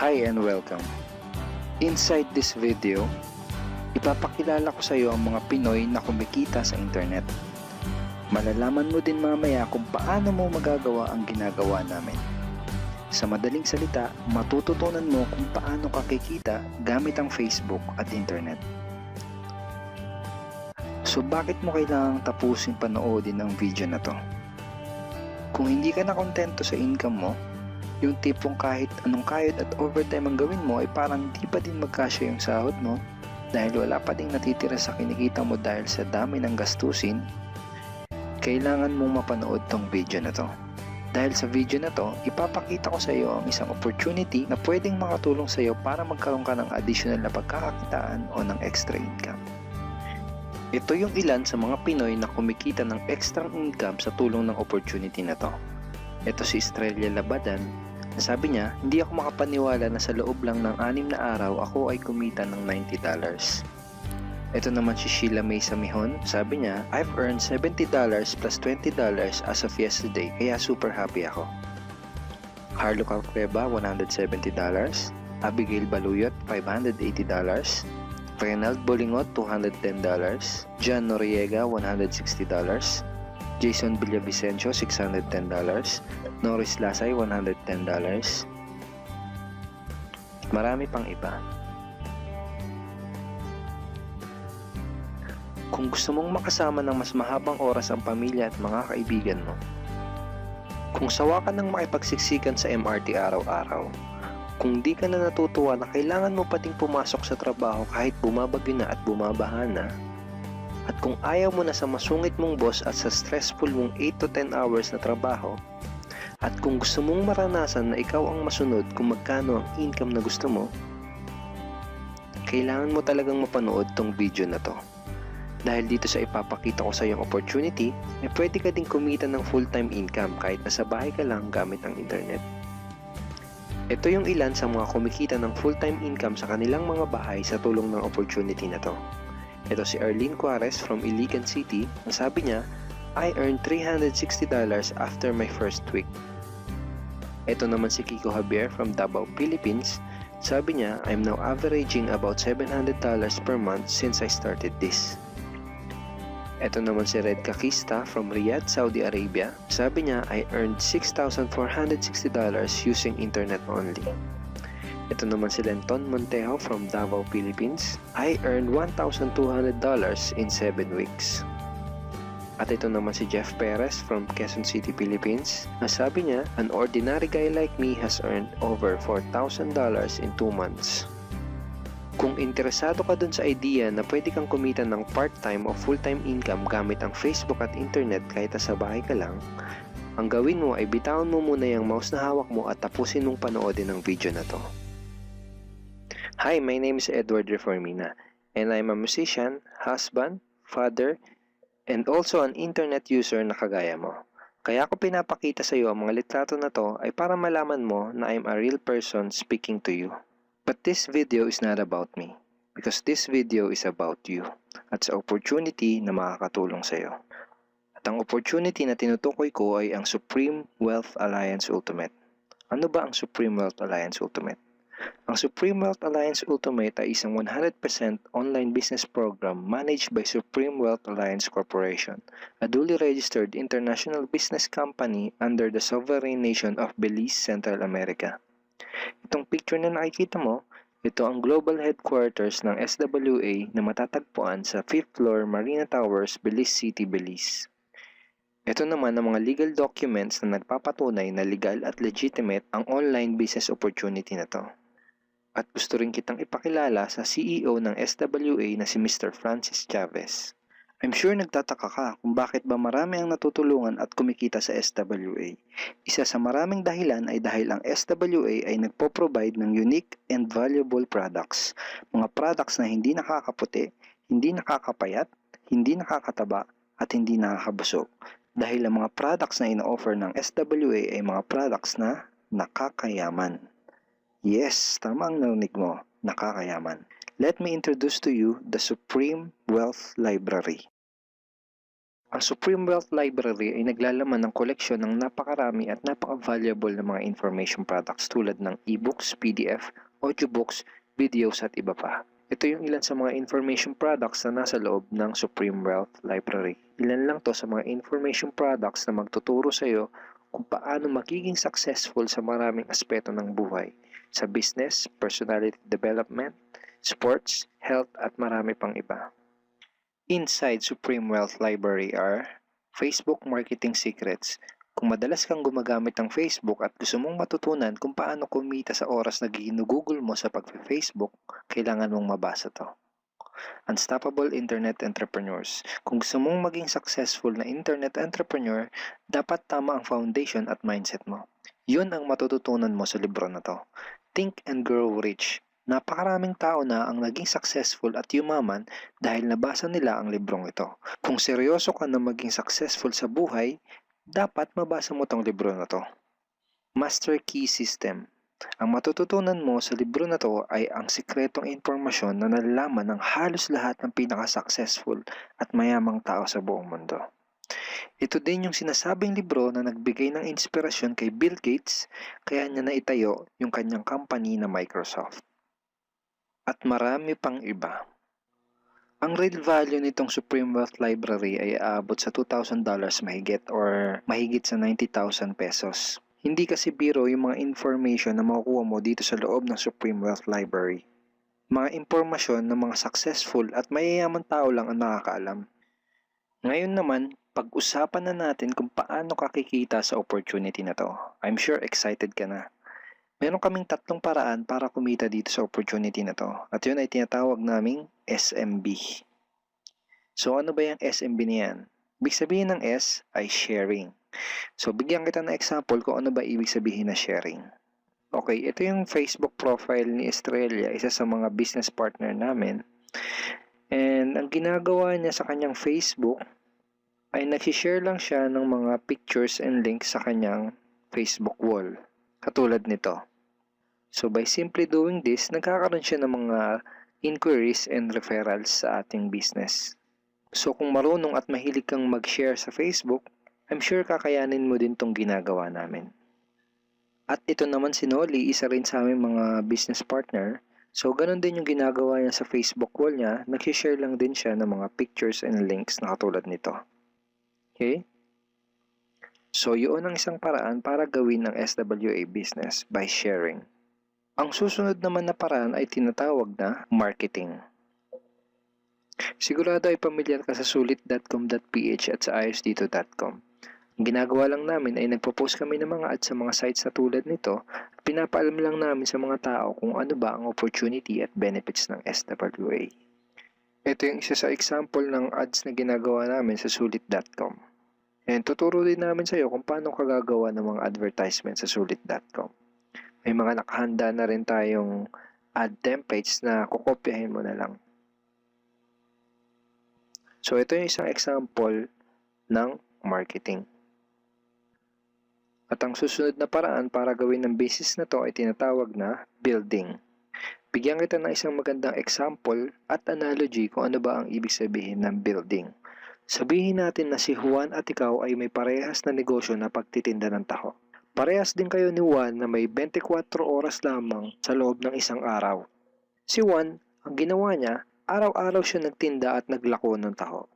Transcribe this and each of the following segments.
Hi and welcome. Inside this video, ipapakilala ko sa iyo ang mga Pinoy na kumikita sa internet. Malalaman mo din mamaya kung paano mo magagawa ang ginagawa namin. Sa madaling salita, matututunan mo kung paano ka kikita gamit ang Facebook at internet. So bakit mo kailangang tapusin panoodin ang video na to? Kung hindi ka na kontento sa income mo, yung tipong kahit anong kayod at overtime ang gawin mo ay parang di pa din magkasya yung sahod mo dahil wala pa ding natitira sa kinikita mo dahil sa dami ng gastusin, kailangan mong mapanood tong video na to. Dahil sa video na to, ipapakita ko sa iyo ang isang opportunity na pwedeng makatulong sa iyo para magkaroon ka ng additional na pagkakakitaan o ng extra income. Ito yung ilan sa mga Pinoy na kumikita ng extra income sa tulong ng opportunity na to. Ito si Estrella Labadan. Sabi niya, hindi ako makapaniwala na sa loob lang ng 6 na araw ako ay kumita ng $90. Ito naman si Sheila May Samihon. Sabi niya, I've earned $70 plus $20 as of yesterday, kaya super happy ako. Harlo Calcreba, $170. Abigail Baluyot, $580. Renald Bolingot, $210. John Noriega, $160. Jason Villavicencio, $610. Norris Lasay, $110. Marami pang iba. Kung gusto mong makasama ng mas mahabang oras ang pamilya at mga kaibigan mo, kung sawa ka ng makipagsiksikan sa MRT araw-araw, kung di ka na natutuwa na kailangan mo pating pumasok sa trabaho kahit bumabagyo na at bumabaha na, at kung ayaw mo na sa masungit mong boss at sa stressful mong 8 to 10 hours na trabaho, at kung gusto mong maranasan na ikaw ang masunod kung magkano ang income na gusto mo, kailangan mo talagang mapanood tong video na to. Dahil dito sa ipapakita ko sa iyong opportunity, ay pwede ka ding kumita ng full-time income kahit nasa bahay ka lang gamit ang internet. Ito yung ilan sa mga kumikita ng full-time income sa kanilang mga bahay sa tulong ng opportunity na to. Ito si Arlene Juarez from Iligan City. Ang sabi niya, I earned $360 after my first week. Ito naman si Kiko Javier from Davao, Philippines. Sabi niya, I'm now averaging about $700 per month since I started this. Ito naman si Red Kakista from Riyadh, Saudi Arabia. Sabi niya, I earned $6,460 using internet only. Ito naman si Lenton Montejo from Davao, Philippines. I earned $1,200 in 7 weeks. At ito naman si Jeff Perez from Quezon City, Philippines. Sabi niya, an ordinary guy like me has earned over $4,000 in 2 months. Kung interesado ka dun sa idea na pwede kang kumita ng part-time o full-time income gamit ang Facebook at internet kahit sa bahay ka lang, ang gawin mo ay bitawan mo muna yung mouse na hawak mo at tapusin mong panoodin ang video na to. Hi, my name is Edward Reformina, and I'm a musician, husband, father, and also an internet user na kagaya mo. Kaya ako pinapakita sa iyo ang mga litrato na to ay para malaman mo na I'm a real person speaking to you. But this video is not about me, because this video is about you, at sa opportunity na makakatulong sa iyo. At ang opportunity na tinutukoy ko ay ang Supreme Wealth Alliance Ultimate. Ano ba ang Supreme Wealth Alliance Ultimate? Ang Supreme Wealth Alliance Ultimate ay isang 100% online business program managed by Supreme Wealth Alliance Corporation, a duly registered international business company under the sovereign nation of Belize, Central America. Itong picture na nakikita mo, ito ang global headquarters ng SWA na matatagpuan sa 5th floor Marina Towers, Belize City, Belize. Ito naman ang mga legal documents na nagpapatunay na legal at legitimate ang online business opportunity na to. At gusto rin kitang ipakilala sa CEO ng SWA na si Mr. Francis Chavez. I'm sure nagtataka ka kung bakit ba marami ang natutulungan at kumikita sa SWA. Isa sa maraming dahilan ay dahil ang SWA ay nagpo-provide ng unique and valuable products. Mga products na hindi nakakaputi, hindi nakakapayat, hindi nakakataba, at hindi nakakabusog. Dahil ang mga products na ino-offer ng SWA ay mga products na nakakayaman. Yes, tama ang narinig mo, nakakayaman. Let me introduce to you the Supreme Wealth Library. Ang Supreme Wealth Library ay naglalaman ng koleksyon ng napakarami at napaka-valuable na mga information products tulad ng e-books, PDF, audiobooks, videos at iba pa. Ito yung ilan sa mga information products na nasa loob ng Supreme Wealth Library. Ilan lang to sa mga information products na magtuturo sa iyo kung paano magiging successful sa maraming aspeto ng buhay, sa business, personality development, sports, health at marami pang iba. Inside Supreme Wealth Library are Facebook Marketing Secrets. Kung madalas kang gumagamit ng Facebook at gusto mong matutunan kung paano kumita sa oras na ginugugol mo sa pag-Facebook, kailangan mong mabasa to. Unstoppable Internet Entrepreneurs. Kung gusto mong maging successful na internet entrepreneur, dapat tama ang foundation at mindset mo. Yun ang matututunan mo sa libro na to. Think and Grow Rich. Napakaraming tao na ang naging successful at yumaman dahil nabasa nila ang librong ito. Kung seryoso ka na maging successful sa buhay, dapat mabasa mo tong libro na to. Master Key System. Ang matututunan mo sa libro na to ay ang sikretong impormasyon na nalalaman ng halos lahat ng pinaka-successful at mayamang tao sa buong mundo. Ito din yung sinasabing libro na nagbigay ng inspirasyon kay Bill Gates kaya niya naitayo yung kanyang company na Microsoft. At marami pang iba. Ang real value nitong Supreme Wealth Library ay aabot sa $2,000 mahigit or mahigit sa 90,000 pesos. Hindi kasi biro yung mga information na makukuha mo dito sa loob ng Supreme Wealth Library. Mga impormasyon ng mga successful at mayayaman tao lang ang nakakaalam. Ngayon naman, pag-usapan na natin kung paano ka kikita sa opportunity na to. I'm sure excited ka na. Meron kaming 3 paraan para kumita dito sa opportunity na to. At yun ay tinatawag naming SMB. So ano ba yung SMB na yan? Ibig sabihin ng S ay sharing. So bigyan kita ng example kung ano ba ibig sabihin na sharing. Okay, ito yung Facebook profile ni Estrella, isa sa mga business partner namin. And ang ginagawa niya sa kanyang Facebook ay nag-share lang siya ng mga pictures and links sa kanyang Facebook wall. Katulad nito. So by simply doing this, nagkakaroon siya ng mga inquiries and referrals sa ating business. So kung marunong at mahilig kang mag-share sa Facebook, I'm sure kakayanin mo din tong ginagawa namin. At ito naman si Nolly, isa rin sa aming mga business partner. So ganun din yung ginagawa niya sa Facebook wall niya, nag-share lang din siya ng mga pictures and links na katulad nito. Okay? So, yun ang isang paraan para gawin ang SWA business by sharing. Ang susunod naman na paraan ay tinatawag na marketing. Sigurado ay pamilyar ka sa sulit.com.ph at sa ayosdito.com. Ang ginagawa lang namin ay nagpo-post kami ng mga ads sa mga sites na tulad nito at pinapaalam lang namin sa mga tao kung ano ba ang opportunity at benefits ng SWA. Ito yung isa sa example ng ads na ginagawa namin sa sulit.com. And tuturo din namin sa iyo kung paano ka gagawa ng mga advertisement sa sulit.com. May mga nakahanda na rin tayong ad templates na kukopyahin mo na lang. So ito yung isang example ng marketing. At ang susunod na paraan para gawin ng business na to ay tinatawag na building. Bigyan kita ng isang magandang example at analogy kung ano ba ang ibig sabihin ng building. Sabihin natin na si Juan at ikaw ay may parehas na negosyo na pagtitinda ng taho. Parehas din kayo ni Juan na may 24 oras lamang sa loob ng isang araw. Si Juan, ang ginawa niya, araw-araw siya nagtinda at naglako ng taho.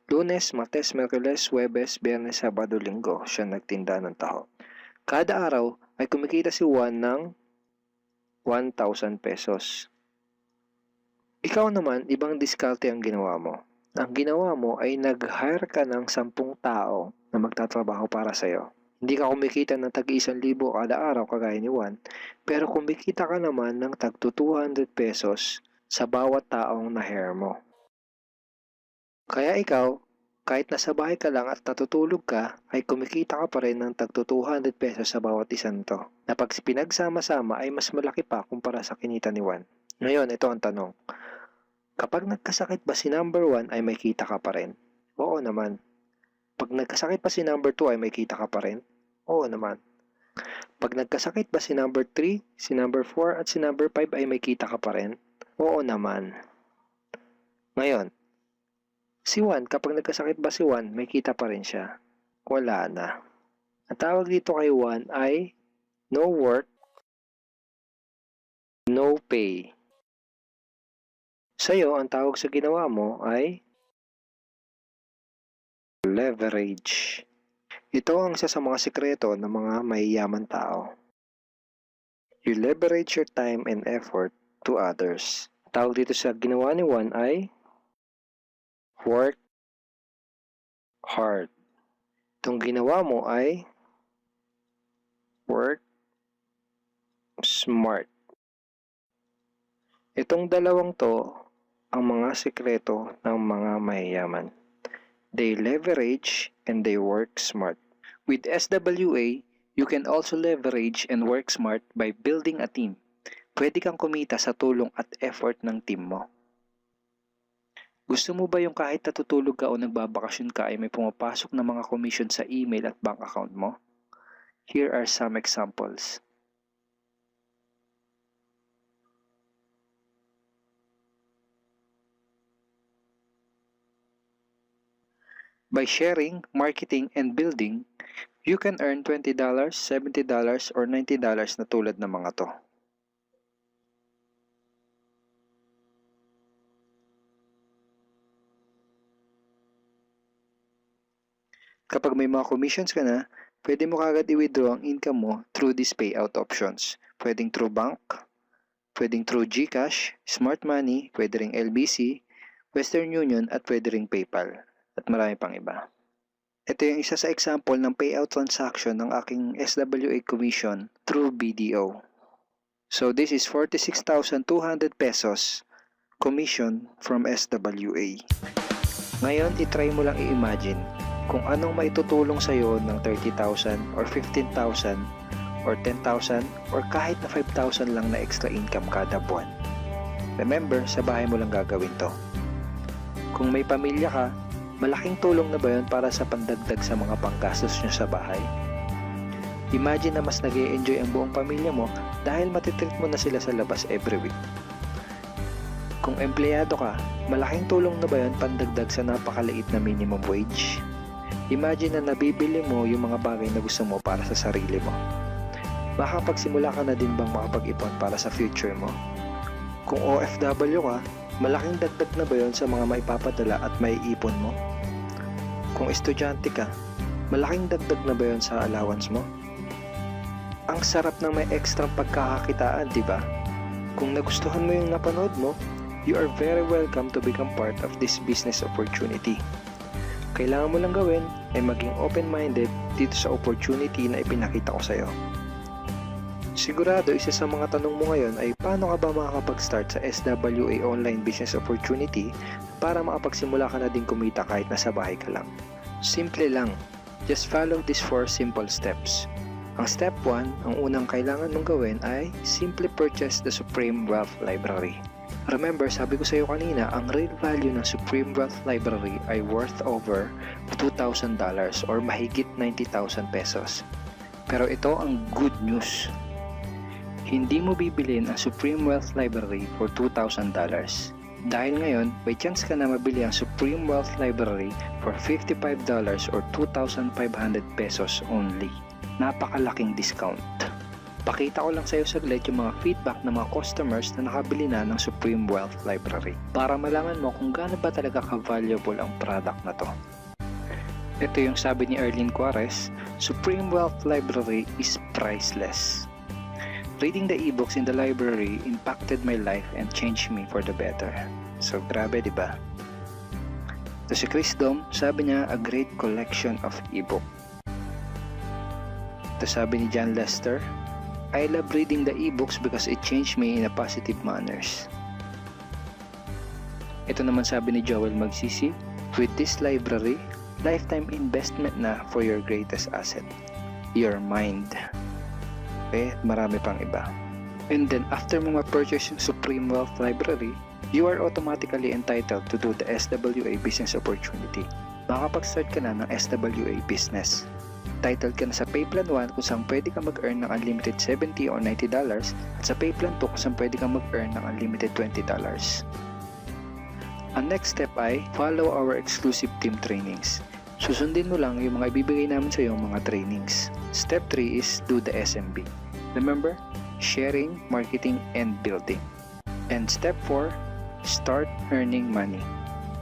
Lunes, Martes, Miyerkules, Huwebes, Biyernes, Sabado, Linggo siya nagtinda ng taho. Kada araw ay kumikita si Juan ng 1,000 pesos. Ikaw naman, ibang diskarte ang ginawa mo. Ang ginawa mo ay nag-hire ka ng 10 tao na magtatrabaho para sa'yo. Hindi ka kumikita ng tag-1,000 kada araw kagaya ni Juan, pero kumikita ka naman ng tag 200 pesos sa bawat taong na-hire mo. Kaya ikaw, kahit nasa bahay ka lang at natutulog ka, ay kumikita ka pa rin ng tag 200 pesos sa bawat isang to, na pag pinagsama-sama ay mas malaki pa kumpara sa kinita ni Juan. Ngayon, ito ang tanong. Kapag nagkasakit ba si number 1 ay may kita ka pa rin? Oo naman. Pag nagkasakit pa si number 2 ay may kita ka pa rin? Oo naman. Pag nagkasakit ba si number 3, si number 4 at si number 5 ay may kita ka pa rin? Oo naman. Ngayon, Si Juan, kapag nagkasakit ba si Juan, may kita pa rin siya? Wala na. Ang tawag dito kay Juan ay no work, no pay. Sa'yo, ang tawag sa ginawa mo ay leverage. Ito ang isa sa mga sikreto ng mga mayayaman tao. You leverage your time and effort to others. Ang tawag dito sa ginawa ni Juan ay work hard. Itong ginawa mo ay work smart. Itong dalawang to ang mga sikreto ng mga mayayaman. They leverage and they work smart. With SWA, you can also leverage and work smart by building a team. Pwede kang kumita sa tulong at effort ng team mo. Gusto mo ba yung kahit natutulog ka o nagbabakasyon ka ay may pumapasok na mga commission sa email at bank account mo? Here are some examples. By sharing, marketing, and building, you can earn $20, $70, or $90 na tulad ng mga to. Kapag may mga commissions ka na, pwede mo kagad i-withdraw ang income mo through these payout options. Pwedeng through bank, pwedeng through GCash, Smart Money, pwede ring LBC, Western Union, at pwede ring PayPal. At marami pang iba. Ito yung isa sa example ng payout transaction ng aking SWA commission through BDO. So this is 46,200 pesos commission from SWA. Ngayon, itry mo lang i-imagine kung anong maitutulong sa'yo ng 30,000 or 15,000 or 10,000 or kahit na 5,000 lang na extra income kada buwan. Remember, sa bahay mo lang gagawin to. Kung may pamilya ka, malaking tulong na ba yun para sa pandagdag sa mga panggastos nyo sa bahay? Imagine na mas nag-e-enjoy ang buong pamilya mo dahil matitreat mo na sila sa labas every week. Kung empleyado ka, malaking tulong na ba yun pandagdag sa napakaliit na minimum wage? Imagine na nabibili mo yung mga bagay na gusto mo para sa sarili mo. Makapagsimula ka na din bang makapag-ipon para sa future mo? Kung OFW ka, malaking dagdag na ba yun sa mga maipapadala at maiipon mo? Kung estudyante ka, malaking dagdag na ba yun sa allowance mo? Ang sarap ng may extra pagkakakitaan, di ba? Kung nagustuhan mo yung napanood mo, you are very welcome to become part of this business opportunity. Kailangan mo lang gawin ay maging open-minded dito sa opportunity na ipinakita ko sa'yo. Sigurado, isa sa mga tanong mo ngayon ay paano ka ba makakapag-start sa SWA online business opportunity para makapagsimula ka na din kumita kahit nasa bahay ka lang. Simple lang. Just follow these 4 simple steps. Ang step 1, ang unang kailangan mong gawin ay simply purchase the Supreme Wealth Library. Remember, sabi ko sa iyo kanina, ang real value ng Supreme Wealth Library ay worth over $2,000 or mahigit 90,000 pesos. Pero ito ang good news. Hindi mo bibilin ang Supreme Wealth Library for $2,000. Dahil ngayon, may chance ka na mabili ang Supreme Wealth Library for $55 or 2,500 pesos only. Napakalaking discount. Pakita ko lang sa iyo saglit yung mga feedback ng mga customers na nakabili na ng Supreme Wealth Library para malaman mo kung gaano ba talaga ka-valuable ang product na to. Ito yung sabi ni Erlyn Juarez, Supreme Wealth Library is priceless. Reading the ebooks in the library impacted my life and changed me for the better. So grabe, di ba? Ito si Chris Dom, sabi niya, a great collection of ebook. Ito sabi ni John Lester, I love reading the ebooks because it changed me in a positive manners. Ito naman sabi ni Joel Magsisi, with this library, lifetime investment na for your greatest asset, your mind. Okay, marami pang iba. And then after mo ma-purchase yung Supreme Wealth Library, you are automatically entitled to do the SWA business opportunity. Makakapag-start ka na ng SWA business. Titled ka na sa Payplan 1 kung saan pwede ka mag-earn ng unlimited $70 or $90 at sa Payplan 2 kung saan pwede ka mag-earn ng unlimited $20. Ang next step ay follow our exclusive team trainings. Susundin mo lang yung mga ibibigay namin sa iyo mga trainings. Step 3 is do the SMB. Remember, sharing, marketing, and building. And step 4, start earning money.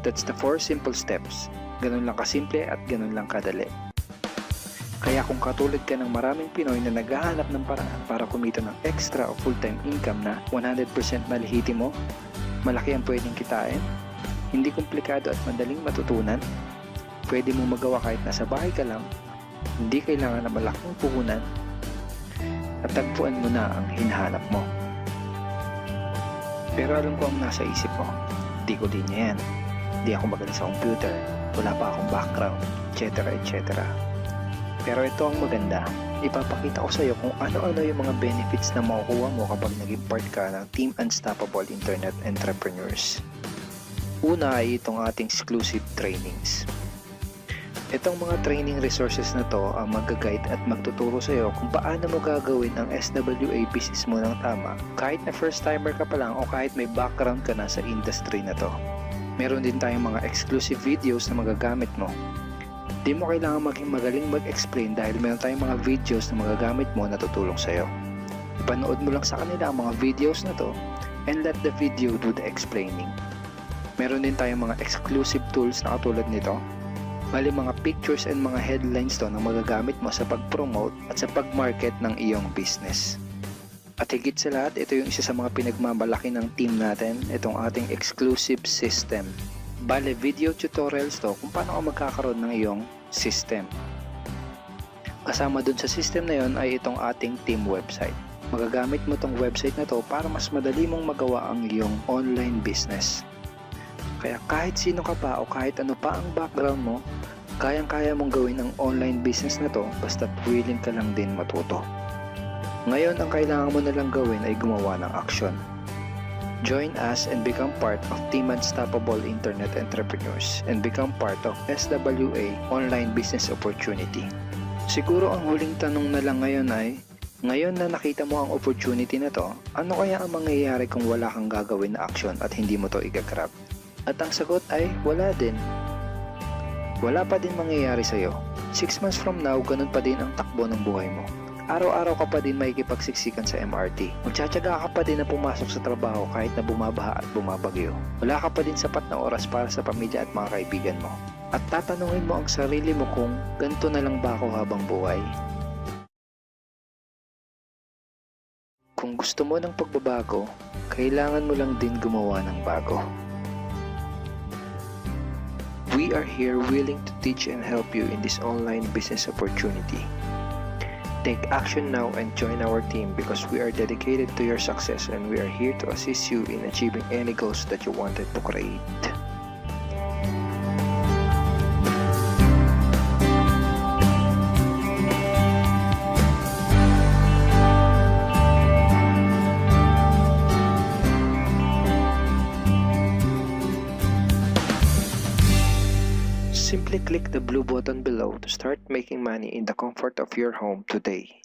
That's the 4 simple steps. Ganun lang kasimple at ganun lang kadali. Kaya kung katulad ka ng maraming Pinoy na naghahanap ng paraan para kumita ng extra o full-time income na 100% malihiti mo, malaki ang pwedeng kitain, hindi komplikado at madaling matutunan, pwede mo magawa kahit nasa bahay ka lang, hindi kailangan na malaking puhunan, at tagpuan mo na ang hinahanap mo. Pero alam ko ang nasa isip mo, di ko linya yan, di ako magaling sa computer, wala pa akong background, etc. etc. Pero ito ang maganda, ipapakita ko sa iyo kung ano-ano yung mga benefits na makukuha mo kapag naging part ka ng Team Unstoppable Internet Entrepreneurs. Una ay itong ating exclusive trainings. Itong mga training resources na to ang mag-guide at magtuturo sa iyo kung paano mo gagawin ang SWA business mo ng tama kahit na first timer ka pa lang o kahit may background ka na sa industry na to. Meron din tayong mga exclusive videos na magagamit mo. Di mo kailangan maging magaling mag-explain dahil meron tayong mga videos na magagamit mo na tutulong sa iyo. Ipanood mo lang sa kanila ang mga videos na to and let the video do the explaining. Meron din tayong mga exclusive tools na katulad nito. Bali mga pictures and mga headlines to na magagamit mo sa pag-promote at sa pag-market ng iyong business. At higit sa lahat, ito yung isa sa mga pinagmamalaki ng team natin, itong ating exclusive system. Bale, video tutorials to kung paano ka magkakaroon ng iyong system. Kasama dun sa system na yon ay itong ating team website. Magagamit mo tong website na to para mas madali mong magawa ang iyong online business. Kaya kahit sino ka pa o kahit ano pa ang background mo, kayang-kaya mong gawin ang online business na to basta't willing ka lang din matuto. Ngayon, ang kailangan mo na lang gawin ay gumawa ng aksyon. Join us and become part of Team Unstoppable Internet Entrepreneurs and become part of SWA Online Business Opportunity. Siguro ang huling tanong na lang ngayon ay, ngayon na nakita mo ang opportunity na to, ano kaya ang mangyayari kung wala kang gagawin na aksyon at hindi mo to igagrab? At ang sagot ay, wala din. Wala pa din mangyayari sa'yo. 6 months from now, ganun pa din ang takbo ng buhay mo. Araw-araw ka pa din makikipagsiksikan sa MRT. Magtsatsaga ka pa din na pumasok sa trabaho kahit na bumabaha at bumabagyo. Wala ka pa din sapat na oras para sa pamilya at mga kaibigan mo. At tatanungin mo ang sarili mo kung ganito na lang ba ako habang buhay? Kung gusto mo ng pagbabago, kailangan mo lang din gumawa ng bago. We are here willing to teach and help you in this online business opportunity. Take action now and join our team because we are dedicated to your success and we are here to assist you in achieving any goals that you wanted to create. Simply click the blue button below to start making money in the comfort of your home today.